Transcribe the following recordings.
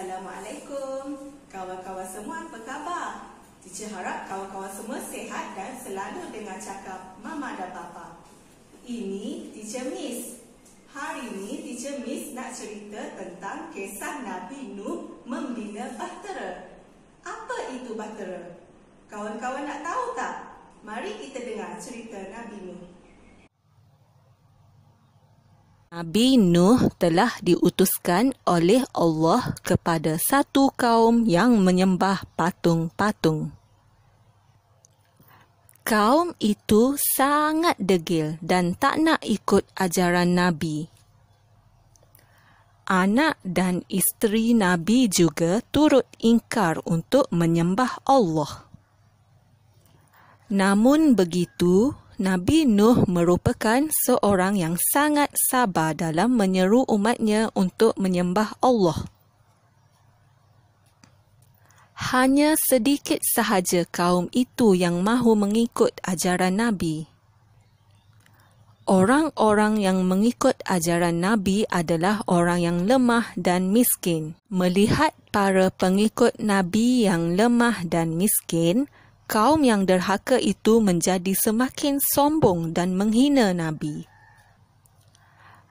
Assalamualaikum. Kawan-kawan semua, apa khabar? Teacher harap kawan-kawan semua sihat dan selalu dengar cakap Mama dan Papa. Ini Teacher Miss. Hari ini Teacher Miss nak cerita tentang kisah Nabi Nuh membina bahtera. Apa itu bahtera? Kawan-kawan nak tahu tak? Mari kita dengar cerita Nabi Nuh. Nabi Nuh telah diutuskan oleh Allah kepada satu kaum yang menyembah patung-patung. Kaum itu sangat degil dan tak nak ikut ajaran Nabi. Anak dan isteri Nabi juga turut ingkar untuk menyembah Allah. Namun begitu, Nabi Nuh merupakan seorang yang sangat sabar dalam menyeru umatnya untuk menyembah Allah. Hanya sedikit sahaja kaum itu yang mahu mengikut ajaran Nabi. Orang-orang yang mengikut ajaran Nabi adalah orang yang lemah dan miskin. Melihat para pengikut Nabi yang lemah dan miskin, kaum yang derhaka itu menjadi semakin sombong dan menghina Nabi.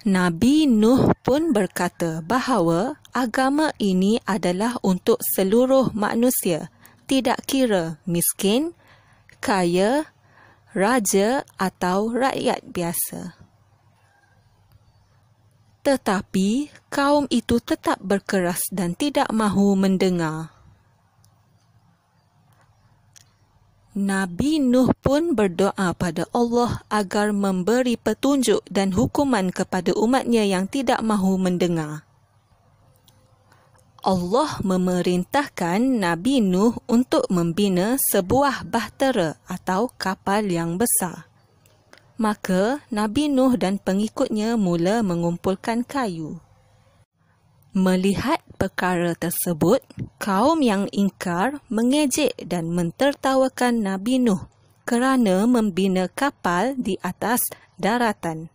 Nabi Nuh pun berkata bahawa agama ini adalah untuk seluruh manusia, tidak kira miskin, kaya, raja atau rakyat biasa. Tetapi kaum itu tetap berkeras dan tidak mahu mendengar. Nabi Nuh pun berdoa pada Allah agar memberi petunjuk dan hukuman kepada umatnya yang tidak mahu mendengar. Allah memerintahkan Nabi Nuh untuk membina sebuah bahtera atau kapal yang besar. Maka Nabi Nuh dan pengikutnya mula mengumpulkan kayu. Melihat perkara tersebut, kaum yang ingkar mengejek dan mentertawakan Nabi Nuh kerana membina kapal di atas daratan.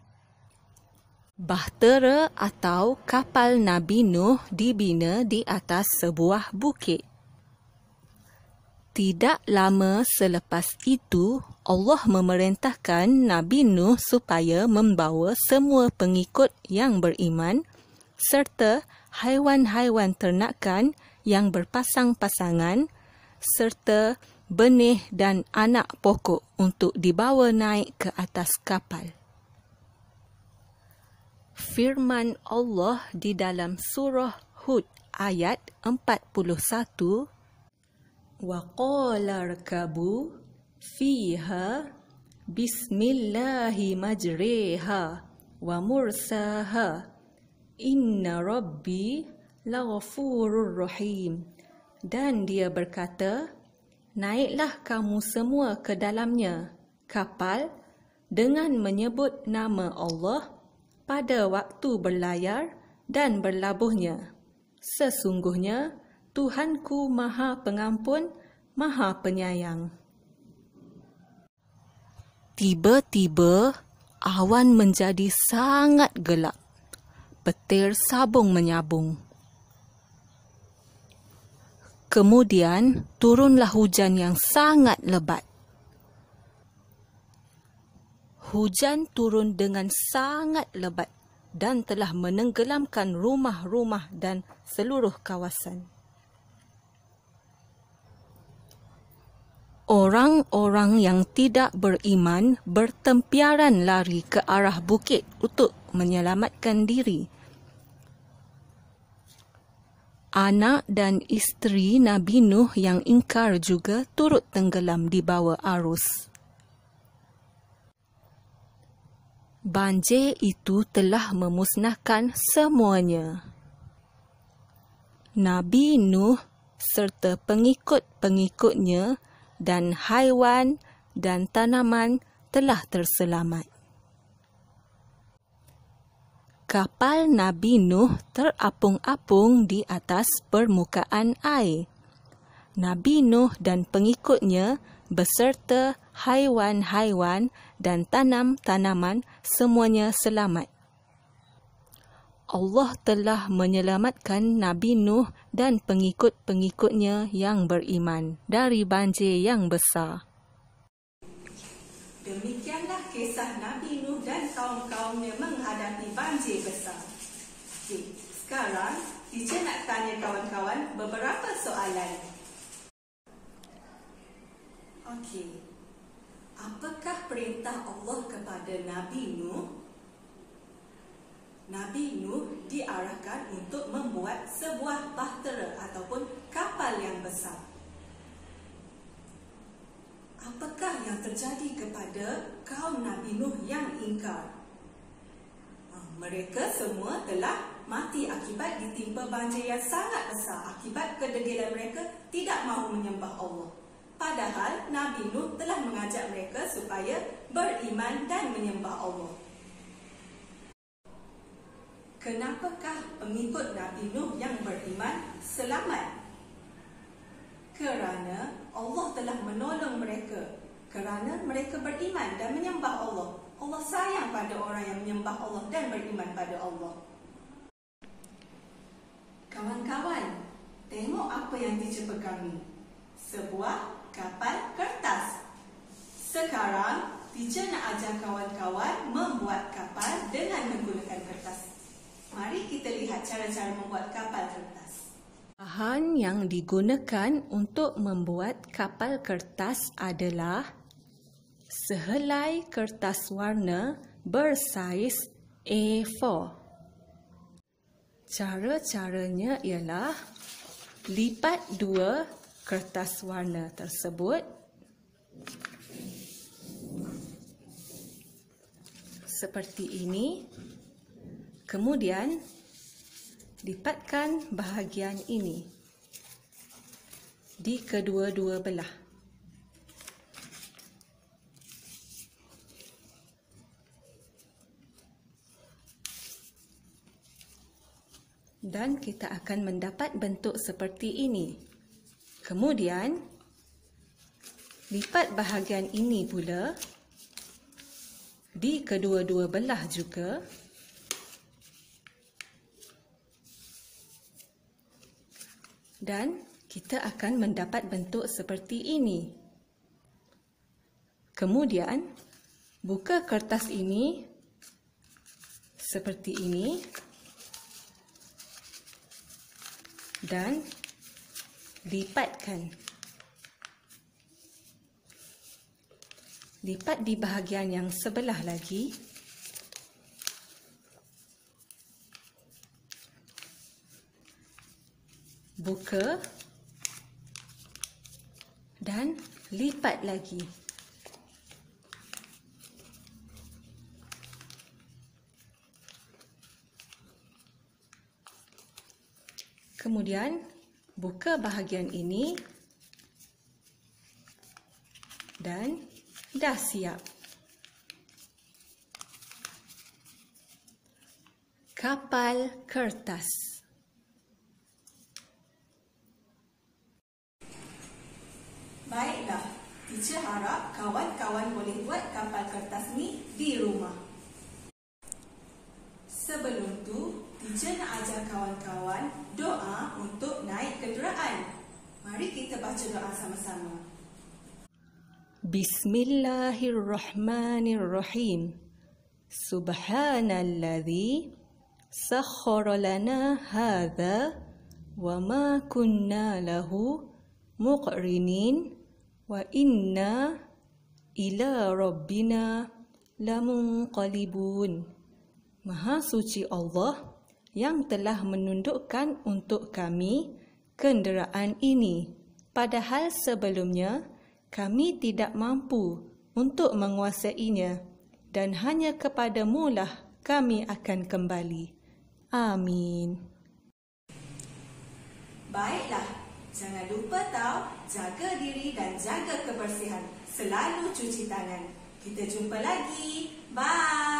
Bahtera atau kapal Nabi Nuh dibina di atas sebuah bukit. Tidak lama selepas itu, Allah memerintahkan Nabi Nuh supaya membawa semua pengikut yang beriman serta haiwan-haiwan ternakan yang berpasang-pasangan serta benih dan anak pokok untuk dibawa naik ke atas kapal. Firman Allah di dalam surah Hud ayat 41, wa qala rkabu fiha bismillahi majriha wa mursaha inna rabbi laghafurur rahim. Dan dia berkata, naiklah kamu semua ke dalamnya, kapal, dengan menyebut nama Allah pada waktu berlayar dan berlabuhnya. Sesungguhnya Tuhanku Maha Pengampun, Maha Penyayang. Tiba-tiba awan menjadi sangat gelap. Petir sabung menyabung. Kemudian turunlah hujan yang sangat lebat. Hujan turun dengan sangat lebat dan telah menenggelamkan rumah-rumah dan seluruh kawasan. Orang-orang yang tidak beriman bertempiaran lari ke arah bukit untuk menyelamatkan diri. Anak dan isteri Nabi Nuh yang ingkar juga turut tenggelam di bawah arus. Banjir itu telah memusnahkan semuanya. Nabi Nuh serta pengikut-pengikutnya dan haiwan dan tanaman telah terselamat. Kapal Nabi Nuh terapung-apung di atas permukaan air. Nabi Nuh dan pengikutnya beserta haiwan-haiwan dan tanam-tanaman semuanya selamat. Allah telah menyelamatkan Nabi Nuh dan pengikut-pengikutnya yang beriman dari banjir yang besar. Demikianlah kisah Nabi Nuh dan kaum-kaumnya menghadapi banjir besar. Okey, sekarang teacher nak tanya kawan-kawan beberapa soalan. Okey, apakah perintah Allah kepada Nabi Nuh? Nabi Nuh diarahkan untuk membuat sebuah bahtera ataupun kapal yang besar. Apakah yang terjadi kepada kaum Nabi Nuh yang ingkar? Mereka semua telah mati akibat ditimpa banjir yang sangat besar akibat kedegilan mereka tidak mahu menyembah Allah. Padahal Nabi Nuh telah mengajak mereka supaya beriman dan menyembah Allah. Kenapakah pengikut Nabi Nuh yang beriman selamat? Kerana Allah telah menolong mereka. Kerana mereka beriman dan menyembah Allah. Allah sayang pada orang yang menyembah Allah dan beriman pada Allah. Kawan-kawan, tengok apa yang teacher pegang ni. Sebuah kapal kertas. Sekarang, teacher nak ajar kawan-kawan membuat kapal dengan menggunakan kertas. Mari kita lihat cara-cara membuat kapal kertas. Bahan yang digunakan untuk membuat kapal kertas adalah sehelai kertas warna bersaiz A4. Cara-caranya ialah lipat dua kertas warna tersebut seperti ini. Kemudian lipatkan bahagian ini di kedua-dua belah. Dan kita akan mendapat bentuk seperti ini. Kemudian lipat bahagian ini pula di kedua-dua belah juga. Dan kita akan mendapat bentuk seperti ini. Kemudian, buka kertas ini seperti ini dan lipatkan. Lipat di bahagian yang sebelah lagi. Buka dan lipat lagi. Kemudian buka bahagian ini dan dah siap. Kapal kertas. Baiklah, teacher harap kawan-kawan boleh buat kapal kertas ni di rumah. Sebelum tu, teacher nak ajar kawan-kawan doa untuk naik kenderaan. Mari kita baca doa sama-sama. Bismillahirrahmanirrahim. Subhanalladzi sakhkhara lana hadza wa ma kunna lahu muqrinin wa inna ila rabbina lamunqalibun. Maha suci Allah yang telah menundukkan untuk kami kenderaan ini, padahal sebelumnya kami tidak mampu untuk menguasainya, dan hanya kepadamu lah kami akan kembali. Amin. Baiklah, jangan lupa jaga diri dan jaga kebersihan. Selalu cuci tangan. Kita jumpa lagi. Bye.